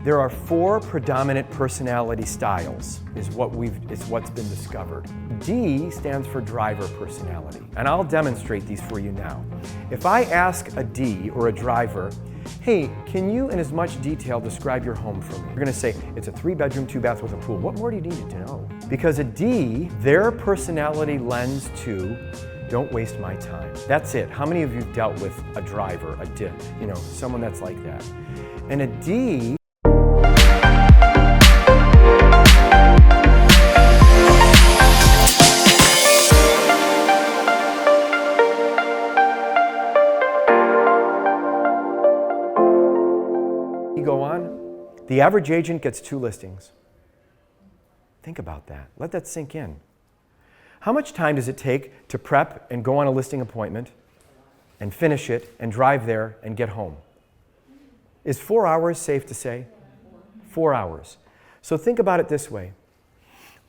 There are 4 predominant personality styles, is what's been discovered. D stands for driver personality, and I'll demonstrate these for you now. If I ask a D or a driver, hey, can you in as much detail describe your home for me? You're gonna say, it's a 3-bedroom, 2-bath with a pool. What more do you need to know? Because a D, their personality lends to, don't waste my time. That's it. How many of you dealt with a driver, someone that's like that? And a D, go on, the average agent gets 2 listings. Think about that. Let that sink in. How much time does it take to prep and go on a listing appointment and finish it and drive there and get home? Is 4 hours safe to say? 4 hours. So think about it this way.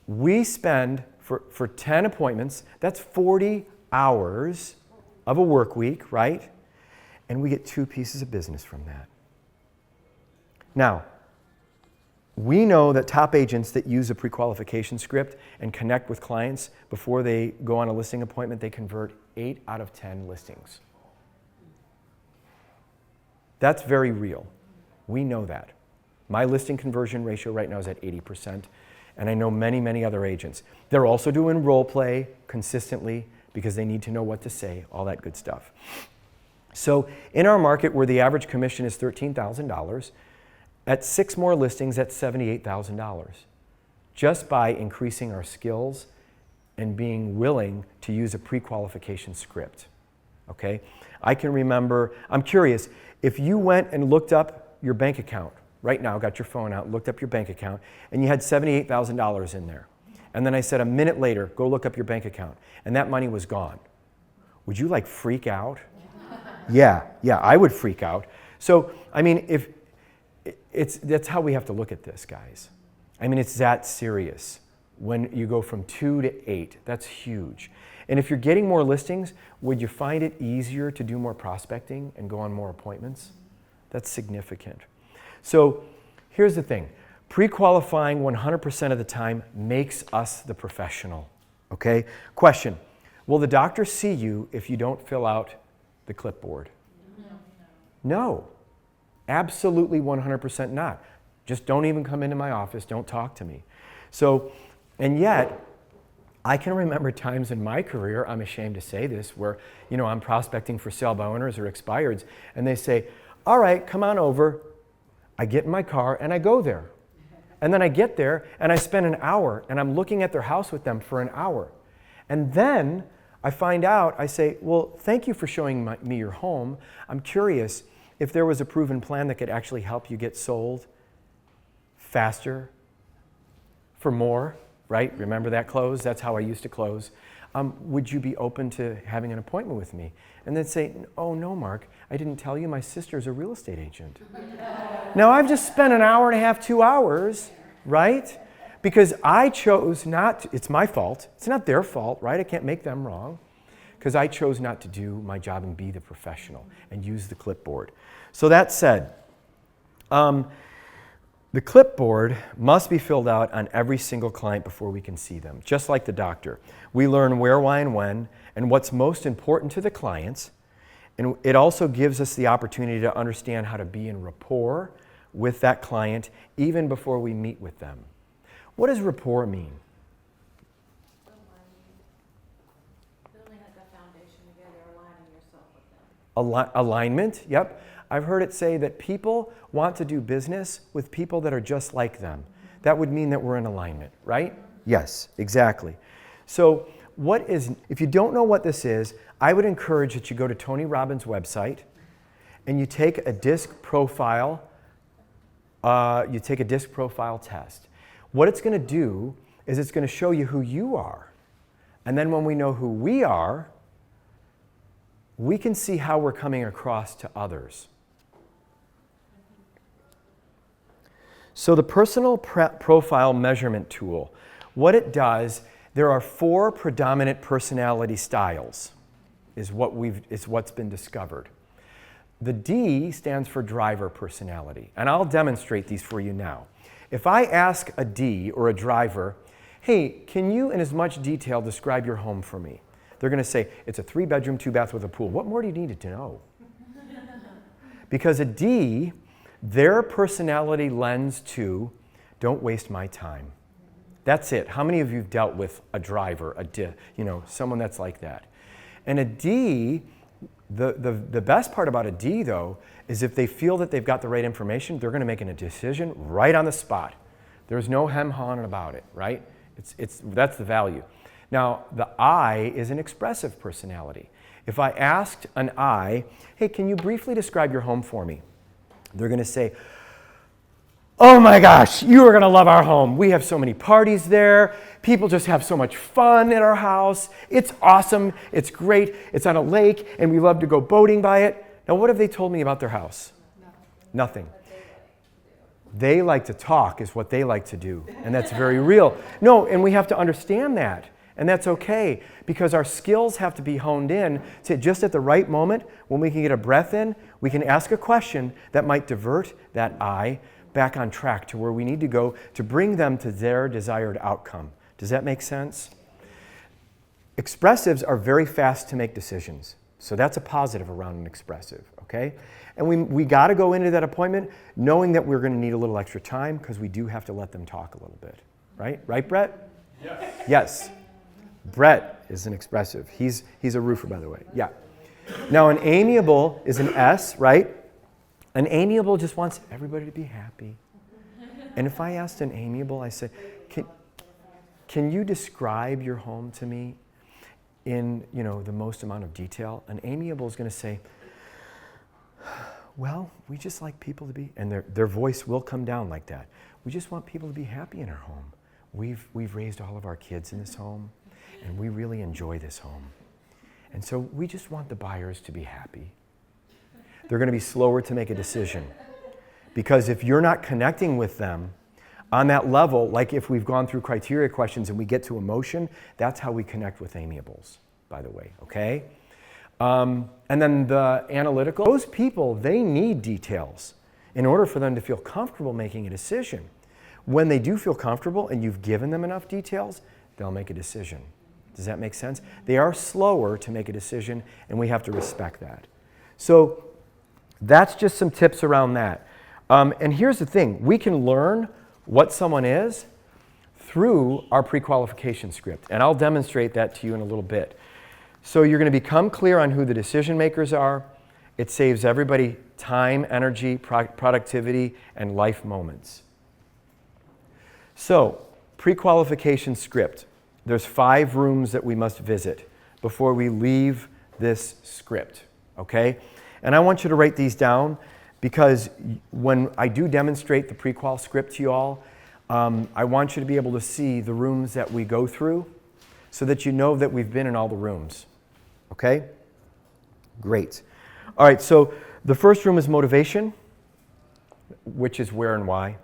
We spend, for 10 appointments, that's 40 hours of a work week, right? And we get 2 pieces of business from that. Now, we know that top agents that use a pre-qualification script and connect with clients before they go on a listing appointment, they convert 8 out of 10 listings. That's very real. We know that. My listing conversion ratio right now is at 80%, and I know many, many other agents. They're also doing role play consistently because they need to know what to say, all that good stuff. So in our market where the average commission is $13,000, at 6 more listings, that's $78,000, just by increasing our skills and being willing to use a pre-qualification script, okay? I can remember, I'm curious, if you went and looked up your bank account, right now, got your phone out, looked up your bank account, and you had $78,000 in there, and then I said a minute later, go look up your bank account, and that money was gone, would you like freak out? Yeah, I would freak out. So, I mean, that's how we have to look at this, guys. I mean, it's that serious. When you go from 2 to 8, that's huge. And if you're getting more listings, would you find it easier to do more prospecting and go on more appointments? That's significant. So here's the thing. Pre-qualifying 100% of the time makes us the professional, okay? Question, will the doctor see you if you don't fill out the clipboard? No. Absolutely 100% not. Just don't even come into my office, don't talk to me. So, and yet, I can remember times in my career, I'm ashamed to say this, where, I'm prospecting for sale by owners or expireds, and they say, all right, come on over. I get in my car and I go there. And then I get there and I spend an hour and I'm looking at their house with them for an hour. And then I find out, I say, well, thank you for showing me your home. I'm curious, if there was a proven plan that could actually help you get sold faster, for more, right? Remember that close? That's how I used to close. Would you be open to having an appointment with me? And then say, oh no, Mark, I didn't tell you my sister's a real estate agent. Now I've just spent an hour and a half, 2 hours, right? Because I chose not to, it's my fault. It's not their fault, right? I can't make them wrong. Because I chose not to do my job and be the professional and use the clipboard. So that said, the clipboard must be filled out on every single client before we can see them, just like the doctor. We learn where, why, and when, and what's most important to the clients. And it also gives us the opportunity to understand how to be in rapport with that client even before we meet with them. What does rapport mean? Alignment, yep. I've heard it say that people want to do business with people that are just like them. That would mean that we're in alignment, right? Yes, exactly. So if you don't know what this is, I would encourage that you go to Tony Robbins' website and you take a disc profile, test. What it's going to do is it's going to show you who you are. And then when we know who we are, we can see how we're coming across to others. So the personal profile measurement tool, what it does, there are 4 predominant personality styles, is what's been discovered. The D stands for driver personality, and I'll demonstrate these for you now. If I ask a D or a driver, hey, can you in as much detail describe your home for me? They're going to say, it's a 3-bedroom, 2-bath with a pool. What more do you need to know? Because a D, their personality lends to, don't waste my time. That's it. How many of you have dealt with a driver, someone that's like that? And a D, the best part about a D, though, is if they feel that they've got the right information, they're going to make a decision right on the spot. There's no hem-hawing about it, right? That's the value. Now, the I is an expressive personality. If I asked an I, hey, can you briefly describe your home for me? They're going to say, oh my gosh, you are going to love our home. We have so many parties there. People just have so much fun at our house. It's awesome. It's great. It's on a lake, and we love to go boating by it. Now, what have they told me about their house? Nothing. They like to talk is what they like to do, and that's very real. No, and we have to understand that, and that's okay, because our skills have to be honed in to just at the right moment when we can get a breath in, we can ask a question that might divert that I back on track to where we need to go to bring them to their desired outcome. Does that make sense? Expressives are very fast to make decisions. So that's a positive around an expressive, okay? And we got to go into that appointment knowing that we're going to need a little extra time because we do have to let them talk a little bit, right? Right, Brett? Yes. Yes. Brett is an expressive. He's a roofer, by the way. Yeah. Now, an amiable is an S, right? An amiable just wants everybody to be happy. And if I asked an amiable, I said, can you describe your home to me in the most amount of detail? An amiable is going to say, well, we just like people to be, and their voice will come down like that. We just want people to be happy in our home. We've raised all of our kids in this home, and we really enjoy this home. And so we just want the buyers to be happy. They're going to be slower to make a decision. Because if you're not connecting with them on that level, like if we've gone through criteria questions and we get to emotion, that's how we connect with amiables, by the way, okay? And then the analytical, those people, they need details in order for them to feel comfortable making a decision. When they do feel comfortable and you've given them enough details, they'll make a decision. Does that make sense? They are slower to make a decision, and we have to respect that. So that's just some tips around that. And here's the thing. We can learn what someone is through our pre-qualification script. And I'll demonstrate that to you in a little bit. So you're going to become clear on who the decision makers are. It saves everybody time, energy, productivity, and life moments. So, pre-qualification script. There's 5 rooms that we must visit before we leave this script, okay? And I want you to write these down because when I do demonstrate the pre-qual script to you all, I want you to be able to see the rooms that we go through so that you know that we've been in all the rooms, okay? Great. All right, so the first room is motivation, which is where and why.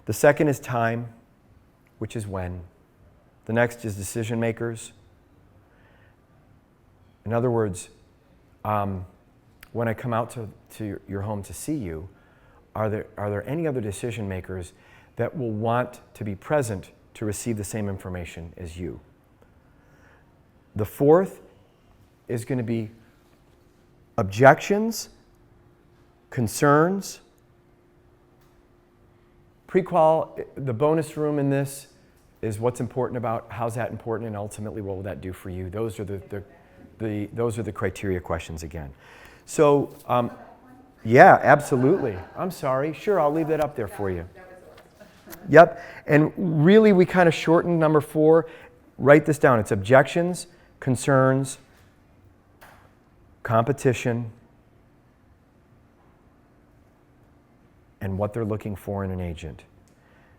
The second is time, which is when. The next is decision makers. In other words, when I come out to your home to see you, are there any other decision makers that will want to be present to receive the same information as you? The fourth is going to be objections, concerns. Pre-qual, the bonus room in this is what's important about, how's that important, and ultimately what will that do for you? Those are the criteria questions again. So, yeah, absolutely. I'm sorry. Sure, I'll leave that up there for you. Yep. And really, we kind of shortened number 4. Write this down. It's objections, concerns, competition, and what they're looking for in an agent.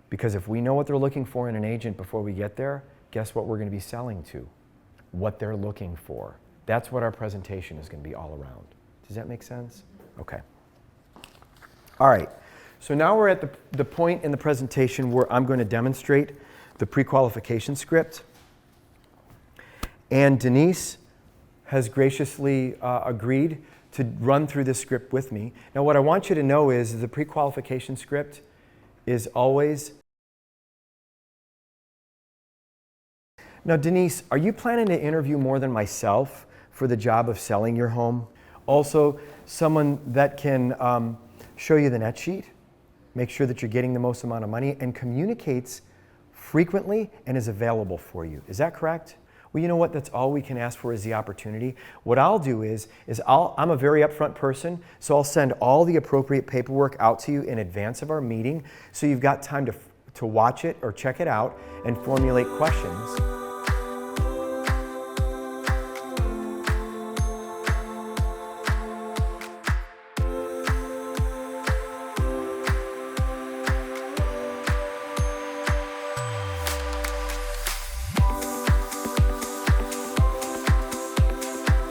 Because if we know what they're looking for in an agent before we get there, guess what we're going to be selling to? What they're looking for. That's what our presentation is going to be all around. Does that make sense? Okay. All right. So now we're at the point in the presentation where I'm going to demonstrate the pre-qualification script. And Denise has graciously agreed to run through this script with me. Now what I want you to know is the pre-qualification script is always... Now Denise, are you planning to interview more than myself for the job of selling your home? Also, someone that can show you the net sheet, make sure that you're getting the most amount of money, and communicates frequently and is available for you. Is that correct? Well, you know what? That's all we can ask for is the opportunity. What I'll do is I'm a very upfront person, so I'll send all the appropriate paperwork out to you in advance of our meeting, so you've got time to watch it or check it out and formulate questions.